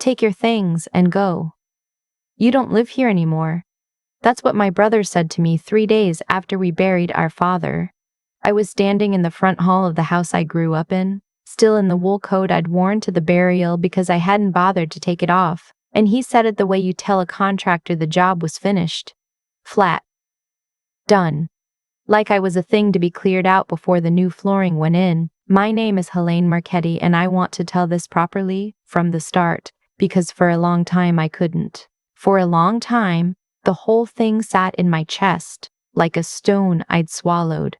Take your things and go. You don't live here anymore. That's what my brother said to me 3 days after we buried our father. I was standing in the front hall of the house I grew up in, still in the wool coat I'd worn to the burial because I hadn't bothered to take it off, and he said it the way you tell a contractor the job was finished. Flat. Done. Like I was a thing to be cleared out before the new flooring went in. My name is Helene Marchetti, and I want to tell this properly, from the start, because for a long time I couldn't. For a long time, the whole thing sat in my chest, like a stone I'd swallowed.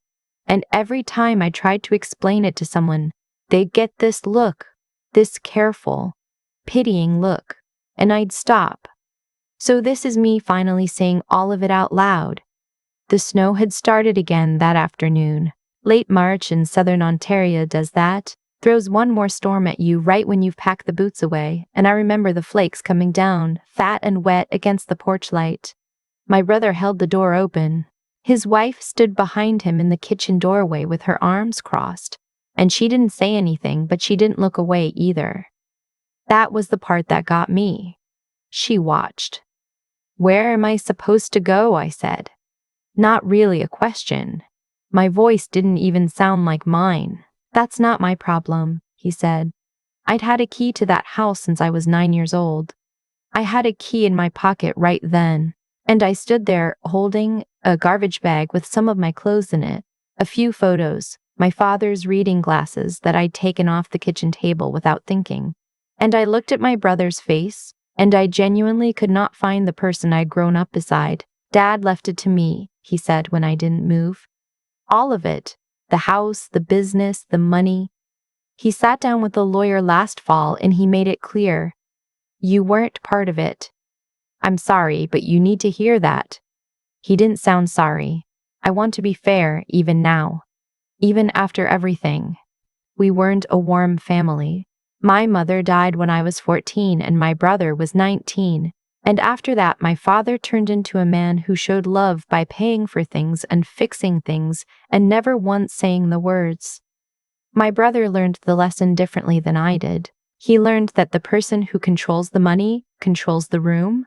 And every time I tried to explain it to someone, they'd get this look, this careful, pitying look, and I'd stop. So this is me finally saying all of it out loud. The snow had started again that afternoon. Late March in southern Ontario does that, throws one more storm at you right when you've packed the boots away, and I remember the flakes coming down, fat and wet against the porch light. My brother held the door open. His wife stood behind him in the kitchen doorway with her arms crossed, and she didn't say anything, but she didn't look away either. That was the part that got me. She watched. "Where am I supposed to go?" I said. Not really a question. My voice didn't even sound like mine. "That's not my problem," he said. "I'd had a key to that house since I was 9 years old. I had a key in my pocket right then, and I stood there holding a garbage bag with some of my clothes in it, a few photos, my father's reading glasses that I'd taken off the kitchen table without thinking. And I looked at my brother's face, and I genuinely could not find the person I'd grown up beside. "Dad left it to me," he said when I didn't move. "All of it. The house, the business, the money. He sat down with the lawyer last fall and he made it clear. You weren't part of it. I'm sorry, but you need to hear that." He didn't sound sorry. I want to be fair, even now. Even after everything. We weren't a warm family. My mother died when I was 14 and my brother was 19. And after that, my father turned into a man who showed love by paying for things and fixing things and never once saying the words. My brother learned the lesson differently than I did. He learned that the person who controls the money controls the room.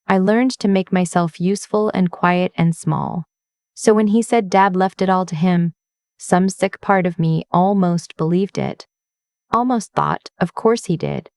I learned to make myself useful and quiet and small. So when he said Dad left it all to him, some sick part of me almost believed it. Almost thought, of course he did.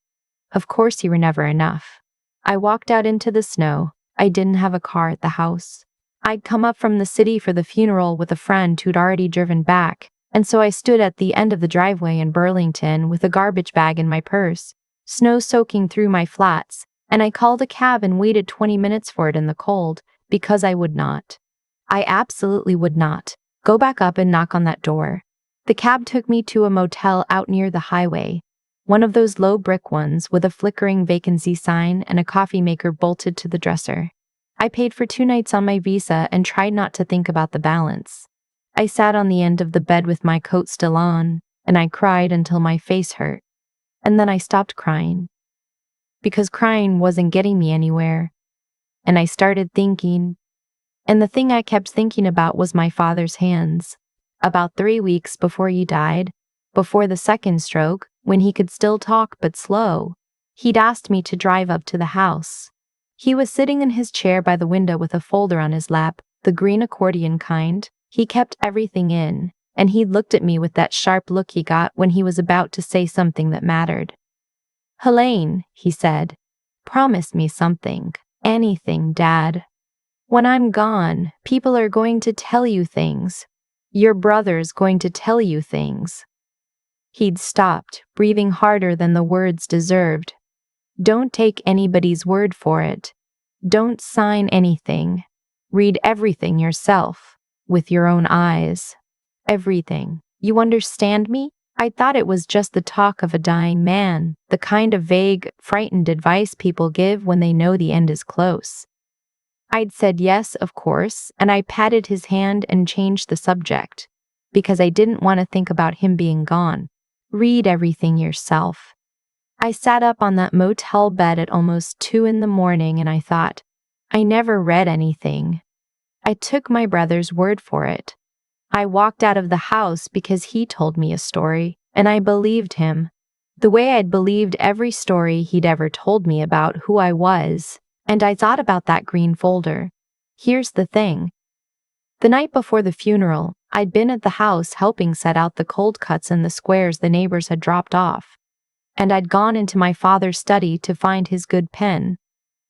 Of course he were never enough. I walked out into the snow. I didn't have a car at the house. I'd come up from the city for the funeral with a friend who'd already driven back, and so I stood at the end of the driveway in Burlington with a garbage bag in my purse, snow soaking through my flats, and I called a cab and waited 20 minutes for it in the cold, because I would not. I absolutely would not go back up and knock on that door. The cab took me to a motel out near the highway, one of those low brick ones with a flickering vacancy sign and a coffee maker bolted to the dresser. I paid for 2 nights on my visa and tried not to think about the balance. I sat on the end of the bed with my coat still on, and I cried until my face hurt. And then I stopped crying. Because crying wasn't getting me anywhere. And I started thinking. And the thing I kept thinking about was my father's hands. About 3 weeks before he died, before the second stroke, when he could still talk but slow, he'd asked me to drive up to the house. He was sitting in his chair by the window with a folder on his lap, the green accordion kind. He kept everything in, and he looked at me with that sharp look he got when he was about to say something that mattered. "Helene," he said, "promise me something. Anything, Dad. When I'm gone, people are going to tell you things. Your brother's going to tell you things." He'd stopped, breathing harder than the words deserved. "Don't take anybody's word for it. Don't sign anything. Read everything yourself, with your own eyes. Everything. You understand me?" I thought it was just the talk of a dying man, the kind of vague, frightened advice people give when they know the end is close. I'd said yes, of course, and I patted his hand and changed the subject, because I didn't want to think about him being gone. Read everything yourself. I sat up on that motel bed at almost 2 in the morning and I thought, I never read anything. I took my brother's word for it. I walked out of the house because he told me a story, and I believed him. The way I'd believed every story he'd ever told me about who I was, and I thought about that green folder. Here's the thing. The night before the funeral, I'd been at the house helping set out the cold cuts in the squares the neighbors had dropped off. And I'd gone into my father's study to find his good pen,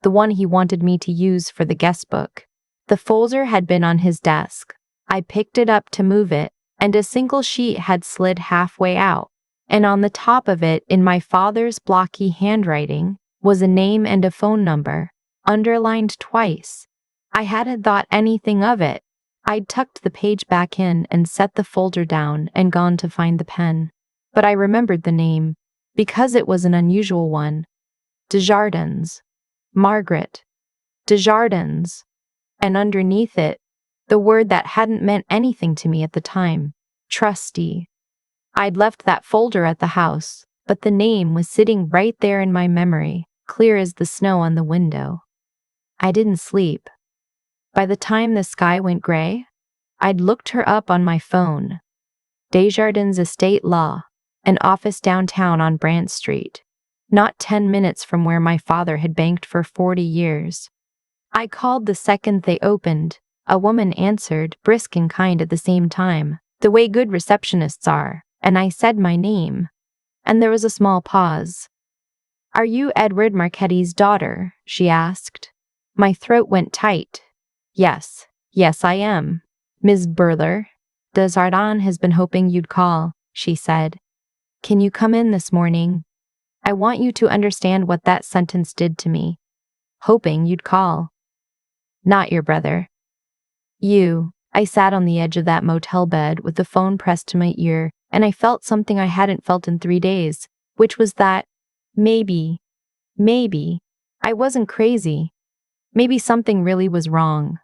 the one he wanted me to use for the guest book. The folder had been on his desk. I picked it up to move it, and a single sheet had slid halfway out, and on the top of it, in my father's blocky handwriting, was a name and a phone number, underlined twice. I hadn't thought anything of it. I'd tucked the page back in and set the folder down and gone to find the pen. But I remembered the name, because it was an unusual one. Desjardins. Margaret. Desjardins. And underneath it, the word that hadn't meant anything to me at the time. Trustee. I'd left that folder at the house, but the name was sitting right there in my memory, clear as the snow on the window. I didn't sleep. By the time the sky went gray, I'd looked her up on my phone. Desjardins Estate Law, an office downtown on Brant Street, not 10 minutes from where my father had banked for 40 years. I called the second they opened. A woman answered, brisk and kind at the same time, the way good receptionists are, and I said my name. And there was a small pause. "Are you Edward Marchetti's daughter?" she asked. My throat went tight. Yes, I am. Ms. Burler, Desjardins has been hoping you'd call," she said. "Can you come in this morning? I want you to understand what that sentence did to me. Hoping you'd call. Not your brother. You." I sat on the edge of that motel bed with the phone pressed to my ear, and I felt something I hadn't felt in 3 days, which was that maybe, I wasn't crazy. Maybe something really was wrong.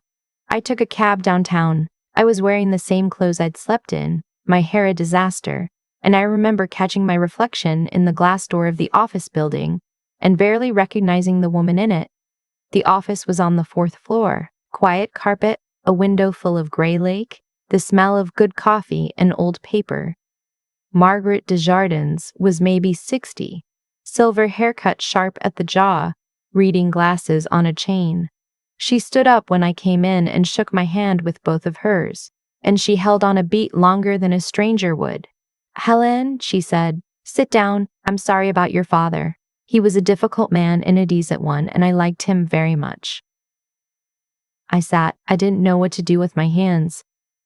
I took a cab downtown. I was wearing the same clothes I'd slept in, my hair a disaster, and I remember catching my reflection in the glass door of the office building and barely recognizing the woman in it. The office was on the 4th floor, quiet carpet, a window full of gray lake, the smell of good coffee and old paper. Margaret Desjardins was maybe 60, silver haircut sharp at the jaw, reading glasses on a chain. She stood up when I came in and shook my hand with both of hers, and she held on a beat longer than a stranger would. "Helene," she said, "sit down. I'm sorry about your father. He was a difficult man and a decent one, and I liked him very much." I sat. I didn't know what to do with my hands.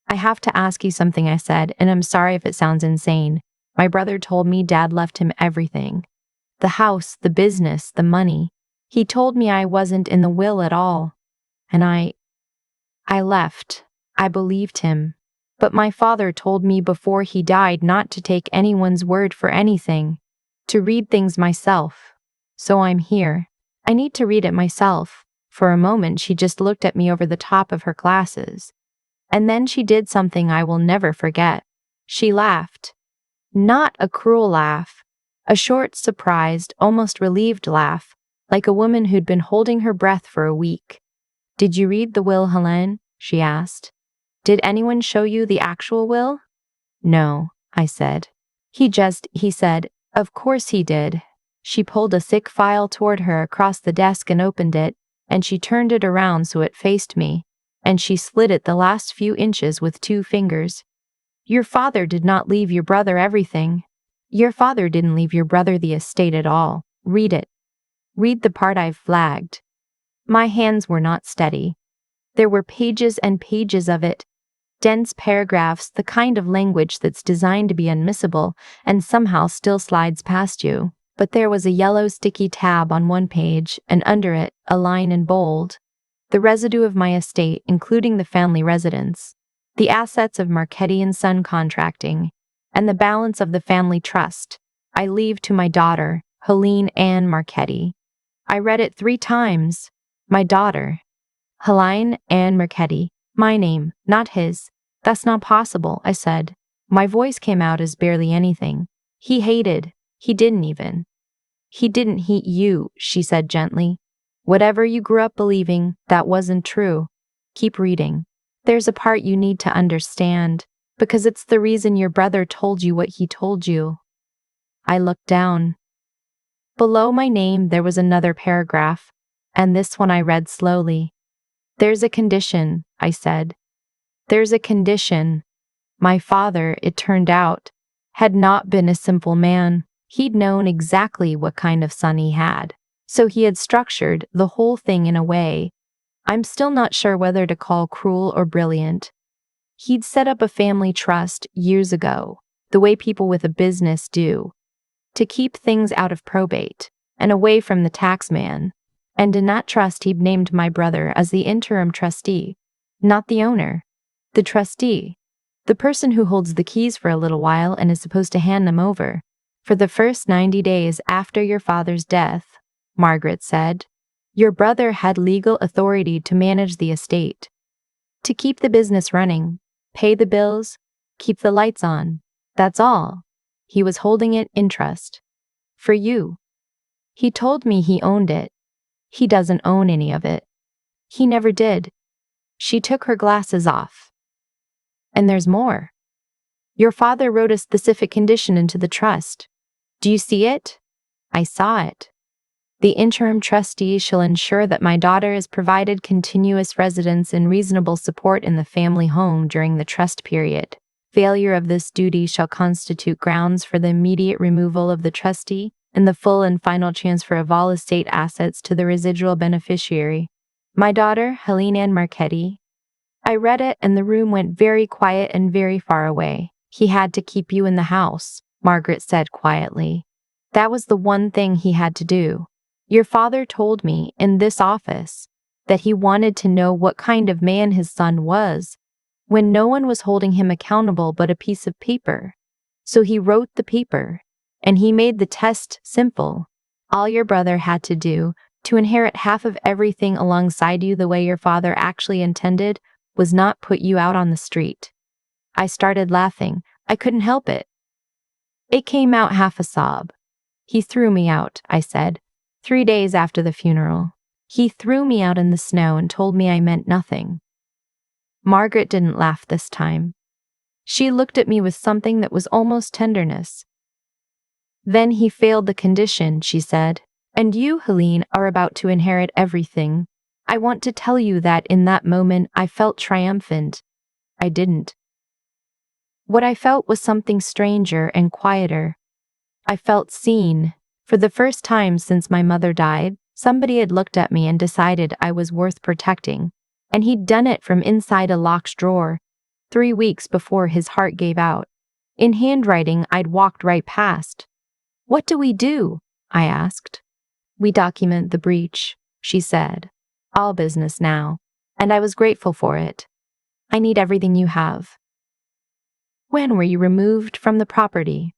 "I have to ask you something," I said, "and I'm sorry if it sounds insane. My brother told me Dad left him everything. The house, the business, the money. He told me I wasn't in the will at all. And I left. I believed him. But my father told me before he died not to take anyone's word for anything, to read things myself. So I'm here. I need to read it myself." For a moment she just looked at me over the top of her glasses. And then she did something I will never forget. She laughed. Not a cruel laugh. A short, surprised, almost relieved laugh, like a woman who'd been holding her breath for a week. "Did you read the will, Helene?" she asked. "Did anyone show you the actual will?" "No," I said. He said, "Of course he did." She pulled a thick file toward her across the desk and opened it, and she turned it around so it faced me, and she slid it the last few inches with 2 fingers. "Your father did not leave your brother everything. Your father didn't leave your brother the estate at all. Read it. Read the part I've flagged." My hands were not steady. There were pages and pages of it. Dense paragraphs, the kind of language that's designed to be unmissable and somehow still slides past you. But there was a yellow sticky tab on one page, and under it, a line in bold. "The residue of my estate, including the family residence, the assets of Marchetti & Son Contracting, and the balance of the family trust, I leave to my daughter, Helene Ann Marchetti." I read it 3 times. My daughter. Helene Ann Marchetti. My name, not his. "That's not possible," I said. My voice came out as barely anything. He didn't even. "He didn't hate you," she said gently. "Whatever you grew up believing, that wasn't true. Keep reading. There's a part you need to understand, because it's the reason your brother told you what he told you." I looked down. Below my name there was another paragraph, and this one I read slowly. "There's a condition," I said. "There's a condition." My father, it turned out, had not been a simple man. He'd known exactly what kind of son he had. So he had structured the whole thing in a way I'm still not sure whether to call cruel or brilliant. He'd set up a family trust years ago, the way people with a business do, to keep things out of probate and away from the tax man. And in that trust he'd named my brother as the interim trustee, not the owner, the trustee, the person who holds the keys for a little while and is supposed to hand them over. "For the first 90 days after your father's death," Margaret said, "your brother had legal authority to manage the estate, to keep the business running, pay the bills, keep the lights on. That's all. He was holding it in trust. For you. He told me he owned it. He doesn't own any of it. He never did." She took her glasses off. "And there's more. Your father wrote a specific condition into the trust. Do you see it?" I saw it. "The interim trustee shall ensure that my daughter is provided continuous residence and reasonable support in the family home during the trust period. Failure of this duty shall constitute grounds for the immediate removal of the trustee and the full and final transfer of all estate assets to the residual beneficiary. My daughter, Helene Marchetti." I read it and the room went very quiet and very far away. "He had to keep you in the house," Margaret said quietly. "That was the one thing he had to do. Your father told me in this office that he wanted to know what kind of man his son was when no one was holding him accountable but a piece of paper. So he wrote the paper, and he made the test simple. All your brother had to do to inherit half of everything alongside you the way your father actually intended was not put you out on the street." I started laughing. I couldn't help it. It came out half a sob. "He threw me out," I said, 3 days after the funeral. "He threw me out in the snow and told me I meant nothing." Margaret didn't laugh this time. She looked at me with something that was almost tenderness. "Then he failed the condition," she said. "And you, Helene, are about to inherit everything. I want to tell you that in that moment I felt triumphant. I didn't. What I felt was something stranger and quieter. I felt seen. For the first time since my mother died, somebody had looked at me and decided I was worth protecting, and he'd done it from inside a locked drawer, 3 weeks before his heart gave out. In handwriting I'd walked right past. "What do we do?" I asked. "We document the breach," she said. "All business now, and I was grateful for it. I need everything you have." "When were you removed from the property?"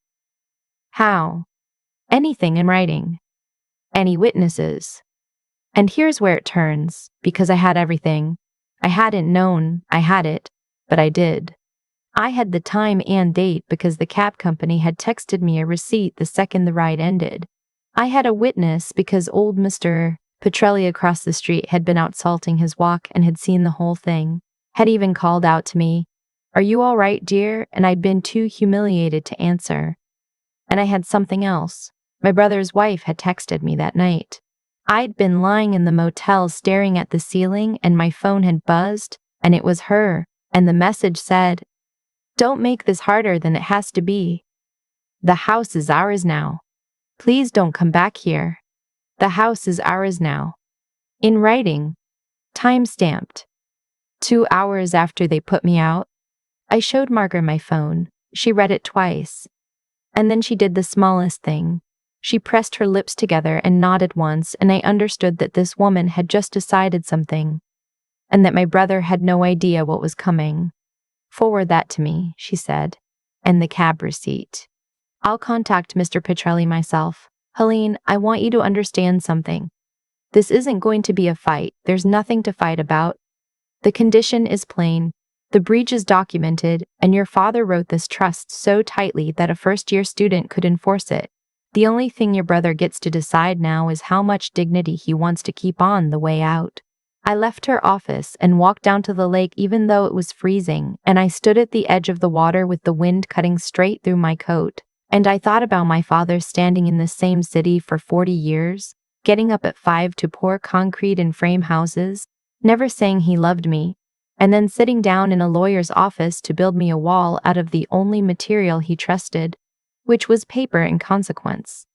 "How?" "Anything in writing. Any witnesses." And here's where it turns, because I had everything. I hadn't known I had it, but I did. I had the time and date because the cab company had texted me a receipt the second the ride ended. I had a witness because old Mr. Petrelli across the street had been out salting his walk and had seen the whole thing, had even called out to me, "Are you all right, dear?" And I'd been too humiliated to answer. And I had something else. My brother's wife had texted me that night. I'd been lying in the motel staring at the ceiling and my phone had buzzed, and it was her, and the message said, "Don't make this harder than it has to be. The house is ours now. Please don't come back here. The house is ours now." In writing, time-stamped. 2 hours after they put me out, I showed Margaret my phone. She read it twice. And then she did the smallest thing. She pressed her lips together and nodded once, and I understood that this woman had just decided something, and that my brother had no idea what was coming. "Forward that to me," she said, "and the cab receipt. I'll contact Mr. Petrelli myself. Helene, I want you to understand something. This isn't going to be a fight. There's nothing to fight about. The condition is plain. The breach is documented, and your father wrote this trust so tightly that a first-year student could enforce it. The only thing your brother gets to decide now is how much dignity he wants to keep on the way out." I left her office and walked down to the lake even though it was freezing, and I stood at the edge of the water with the wind cutting straight through my coat. And I thought about my father standing in the same city for 40 years, getting up at 5 to pour concrete and frame houses, never saying he loved me, and then sitting down in a lawyer's office to build me a wall out of the only material he trusted, which was paper and consequence.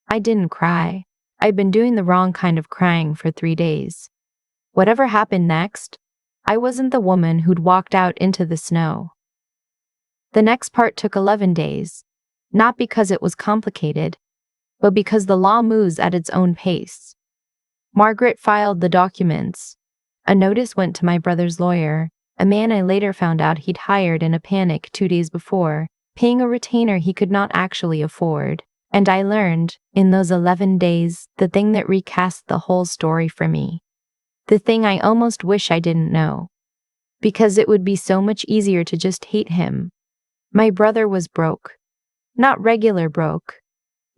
I didn't cry. I'd been doing the wrong kind of crying for 3 days. Whatever happened next, I wasn't the woman who'd walked out into the snow. The next part took 11 days, not because it was complicated, but because the law moves at its own pace. Margaret filed the documents. A notice went to my brother's lawyer, a man I later found out he'd hired in a panic 2 days before, paying a retainer he could not actually afford. And I learned, in those 11 days, the thing that recast the whole story for me. The thing I almost wish I didn't know. Because it would be so much easier to just hate him. My brother was broke. Not regular broke.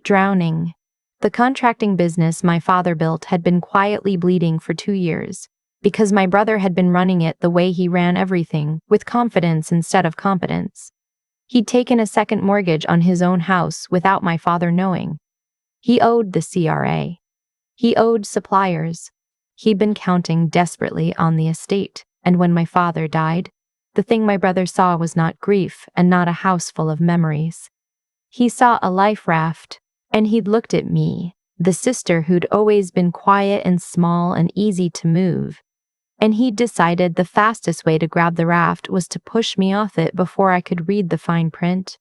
Drowning. The contracting business my father built had been quietly bleeding for 2 years, because my brother had been running it the way he ran everything, with confidence instead of competence. He'd taken a second mortgage on his own house without my father knowing. He owed the CRA. He owed suppliers. He'd been counting desperately on the estate, and when my father died, the thing my brother saw was not grief and not a house full of memories. He saw a life raft, and he'd looked at me, the sister who'd always been quiet and small and easy to move, and he'd decided the fastest way to grab the raft was to push me off it before I could read the fine print.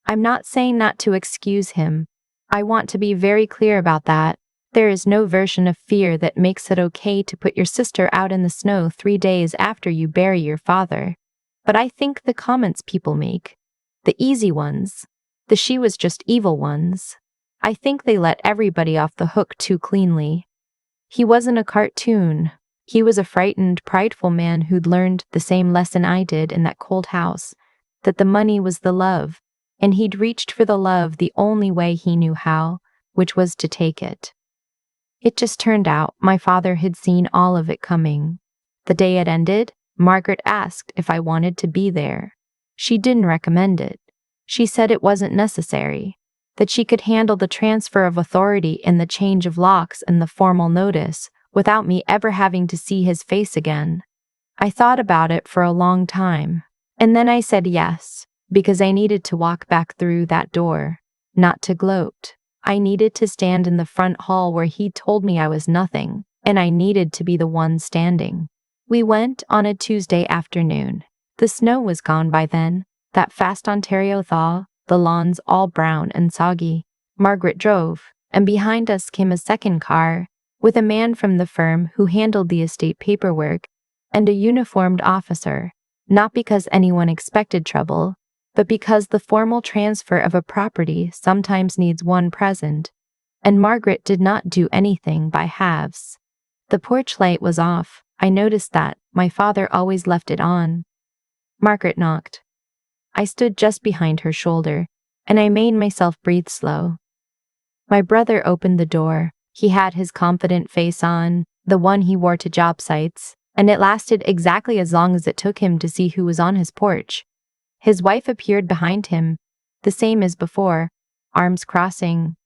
I'm not saying not to excuse him. I want to be very clear about that. There is no version of fear that makes it okay to put your sister out in the snow 3 days after you bury your father. But I think the comments people make, the easy ones, the she was just evil ones, I think they let everybody off the hook too cleanly. He wasn't a cartoon. He was a frightened, prideful man who'd learned the same lesson I did in that cold house, that the money was the love, and he'd reached for the love the only way he knew how, which was to take it. It just turned out my father had seen all of it coming. The day it ended, Margaret asked if I wanted to be there. She didn't recommend it. She said it wasn't necessary, that she could handle the transfer of authority and the change of locks and the formal notice without me ever having to see his face again. I thought about it for a long time, and then I said yes, because I needed to walk back through that door, not to gloat. I needed to stand in the front hall where he told me I was nothing, and I needed to be the one standing. We went on a Tuesday afternoon. The snow was gone by then, that fast Ontario thaw, the lawns all brown and soggy. Margaret drove, and behind us came a second car, with a man from the firm who handled the estate paperwork, and a uniformed officer, not because anyone expected trouble, but because the formal transfer of a property sometimes needs one present, and Margaret did not do anything by halves. The porch light was off. I noticed that. My father always left it on. Margaret knocked. I stood just behind her shoulder, and I made myself breathe slow. My brother opened the door. He had his confident face on, the one he wore to job sites, and it lasted exactly as long as it took him to see who was on his porch. His wife appeared behind him, the same as before, arms crossing.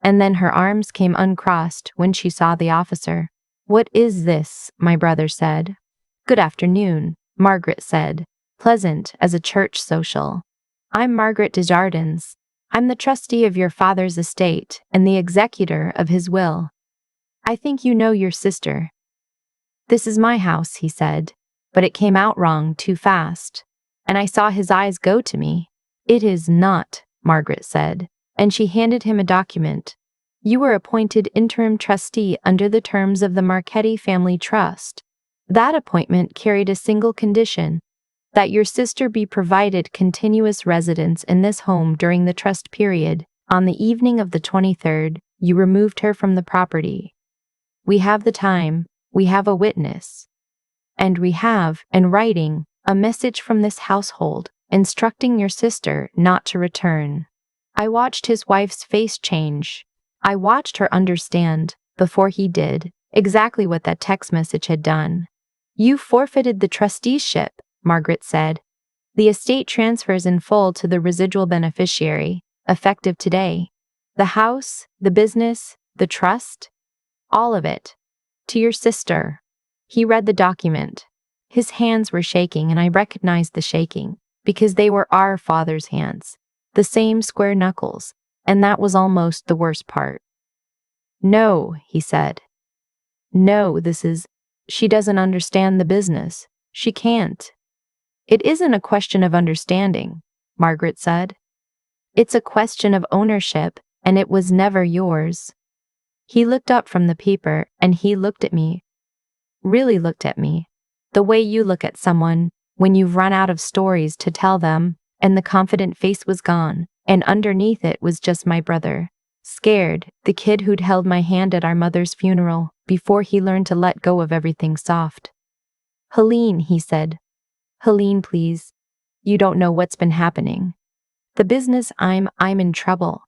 And then her arms came uncrossed when she saw the officer. "What is this?" my brother said. "Good afternoon," Margaret said, pleasant as a church social. "I'm Margaret Desjardins. I'm the trustee of your father's estate and the executor of his will. I think you know your sister." "This is my house," he said, but it came out wrong too fast, and I saw his eyes go to me. "It is not," Margaret said, and she handed him a document. "You were appointed interim trustee under the terms of the Marchetti Family Trust. That appointment carried a single condition, that your sister be provided continuous residence in this home during the trust period. On the evening of the 23rd, you removed her from the property. We have the time, we have a witness, and we have, in writing, a message from this household instructing your sister not to return." I watched his wife's face change. I watched her understand, before he did, exactly what that text message had done. "You forfeited the trusteeship," Margaret said. "The estate transfers in full to the residual beneficiary. effective today. The house, the business, the trust, all of it. To your sister." He read the document. His hands were shaking, and I recognized the shaking, because they were our father's hands, the same square knuckles, and that was almost the worst part. "No," he said. "No, she doesn't understand the business. She can't." "It isn't a question of understanding," Margaret said. "It's a question of ownership, and it was never yours." He looked up from the paper, and he looked at me. Really looked at me. The way you look at someone when you've run out of stories to tell them, and the confident face was gone, and underneath it was just my brother. Scared, the kid who'd held my hand at our mother's funeral before he learned to let go of everything soft. "Helene," he said. "Helene, please. You don't know what's been happening. The business, I'm in trouble.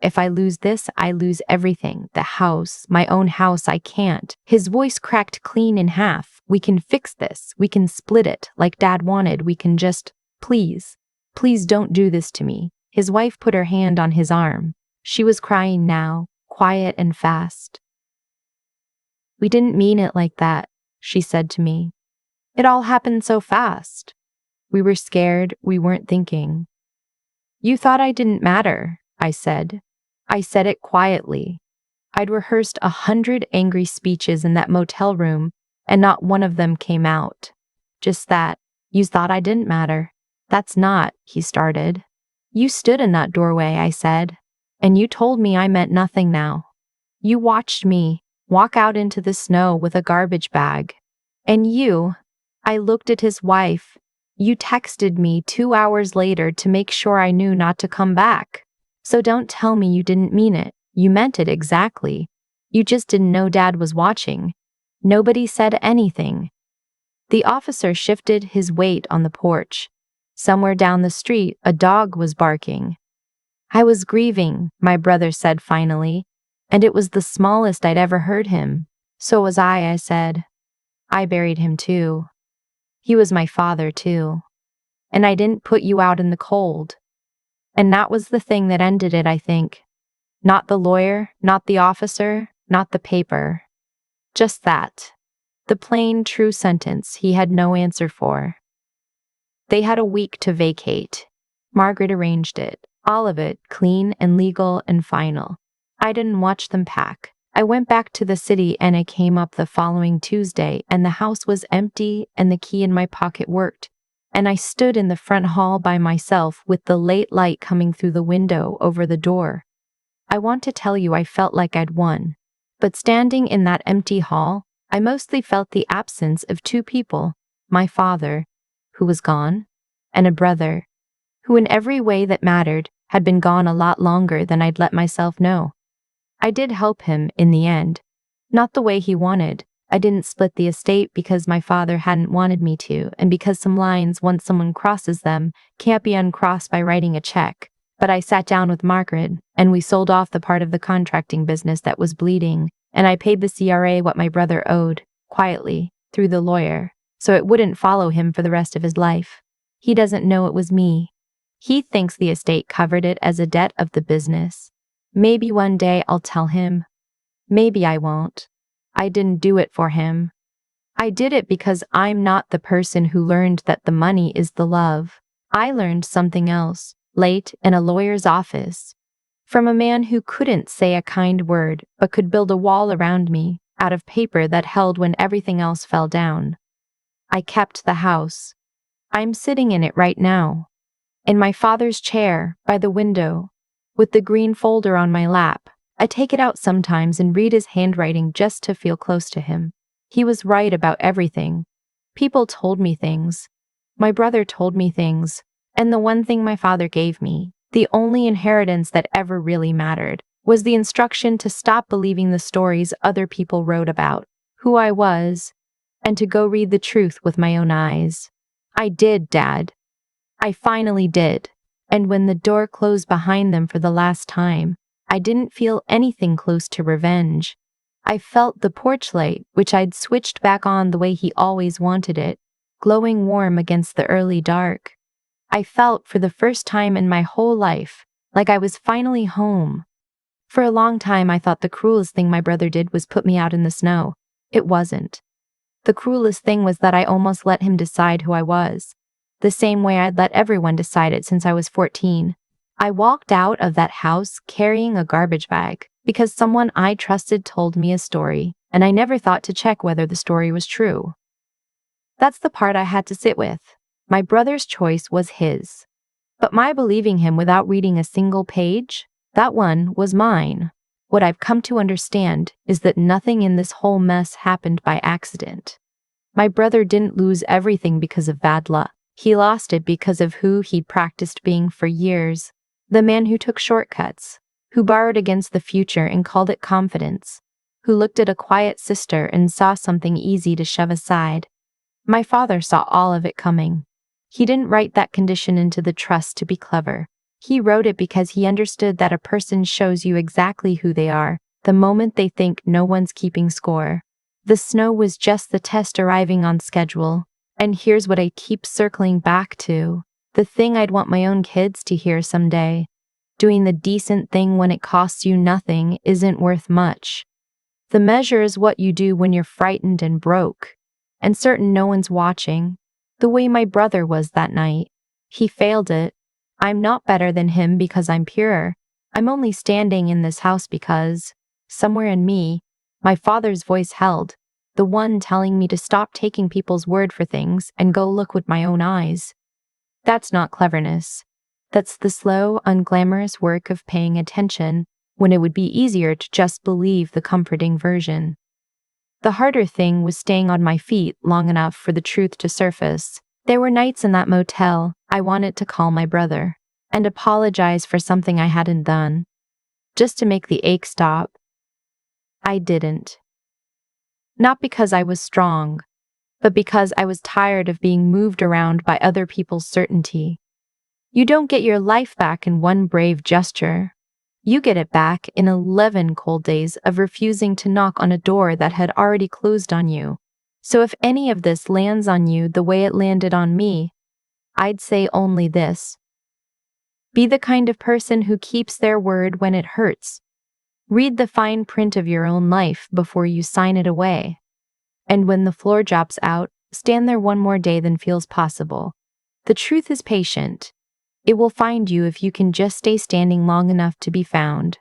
If I lose this, I lose everything. The house, my own house, I can't." His voice cracked clean in half. "We can fix this. We can split it like Dad wanted. We can just, please don't do this to me." His wife put her hand on his arm. She was crying now, quiet and fast. "We didn't mean it like that," she said to me. "It all happened so fast. We were scared. We weren't thinking." "You thought I didn't matter," I said. I said it quietly. I'd rehearsed 100 angry speeches in that motel room, and not one of them came out. Just that. "You thought I didn't matter." "That's not," he started. "You stood in that doorway," I said, "and you told me I meant nothing now. You watched me walk out into the snow with a garbage bag. And I looked at his wife. You texted me 2 hours later to make sure I knew not to come back. So don't tell me you didn't mean it. You meant it exactly. You just didn't know Dad was watching. Nobody said anything." The officer shifted his weight on the porch. Somewhere down the street, a dog was barking. "I was grieving," my brother said finally, and it was the smallest I'd ever heard him. "So was I said. "I buried him too. He was my father too. And I didn't put you out in the cold." And that was the thing that ended it, I think. Not the lawyer, not the officer, not the paper. Just that. The plain, true sentence he had no answer for. They had a week to vacate. Margaret arranged it. All of it, clean and legal and final. I didn't watch them pack. I went back to the city, and I came up the following Tuesday, and the house was empty and the key in my pocket worked. And I stood in the front hall by myself with the late light coming through the window over the door. I want to tell you I felt like I'd won. But standing in that empty hall, I mostly felt the absence of two people, my father, who was gone, and a brother, who in every way that mattered had been gone a lot longer than I'd let myself know. I did help him in the end. Not the way he wanted. I didn't split the estate because my father hadn't wanted me to, and because some lines, once someone crosses them, can't be uncrossed by writing a check. But I sat down with Margaret, and we sold off the part of the contracting business that was bleeding, and I paid the CRA what my brother owed, quietly, through the lawyer, so it wouldn't follow him for the rest of his life. He doesn't know it was me. He thinks the estate covered it as a debt of the business. Maybe one day I'll tell him. Maybe I won't. I didn't do it for him. I did it because I'm not the person who learned that the money is the love. I learned something else, late in a lawyer's office, from a man who couldn't say a kind word but could build a wall around me out of paper that held when everything else fell down. I kept the house. I'm sitting in it right now, in my father's chair by the window, with the green folder on my lap. I take it out sometimes and read his handwriting just to feel close to him. He was right about everything. People told me things. My brother told me things. And the one thing my father gave me, the only inheritance that ever really mattered, was the instruction to stop believing the stories other people wrote about who I was, and to go read the truth with my own eyes. I did, Dad. I finally did. And when the door closed behind them for the last time, I didn't feel anything close to revenge. I felt the porch light, which I'd switched back on the way he always wanted it, glowing warm against the early dark. I felt, for the first time in my whole life, like I was finally home. For a long time, I thought the cruelest thing my brother did was put me out in the snow. It wasn't. The cruelest thing was that I almost let him decide who I was, the same way I'd let everyone decide it since I was 14. I walked out of that house carrying a garbage bag because someone I trusted told me a story, and I never thought to check whether the story was true. That's the part I had to sit with. My brother's choice was his. But my believing him without reading a single page, that one was mine. What I've come to understand is that nothing in this whole mess happened by accident. My brother didn't lose everything because of bad luck. He lost it because of who he'd practiced being for years. The man who took shortcuts, who borrowed against the future and called it confidence, who looked at a quiet sister and saw something easy to shove aside. My father saw all of it coming. He didn't write that condition into the trust to be clever. He wrote it because he understood that a person shows you exactly who they are the moment they think no one's keeping score. The snow was just the test arriving on schedule. And here's what I keep circling back to. The thing I'd want my own kids to hear someday. Doing the decent thing when it costs you nothing isn't worth much. The measure is what you do when you're frightened and broke, and certain no one's watching, the way my brother was that night. He failed it. I'm not better than him because I'm pure. I'm only standing in this house because, somewhere in me, my father's voice held, the one telling me to stop taking people's word for things and go look with my own eyes. That's not cleverness. That's the slow, unglamorous work of paying attention when it would be easier to just believe the comforting version. The harder thing was staying on my feet long enough for the truth to surface. There were nights in that motel I wanted to call my brother and apologize for something I hadn't done, just to make the ache stop. I didn't. Not because I was strong, but because I was tired of being moved around by other people's certainty. You don't get your life back in one brave gesture. You get it back in 11 cold days of refusing to knock on a door that had already closed on you. So if any of this lands on you the way it landed on me, I'd say only this. Be the kind of person who keeps their word when it hurts. Read the fine print of your own life before you sign it away. And when the floor drops out, stand there one more day than feels possible. The truth is patient. It will find you if you can just stay standing long enough to be found.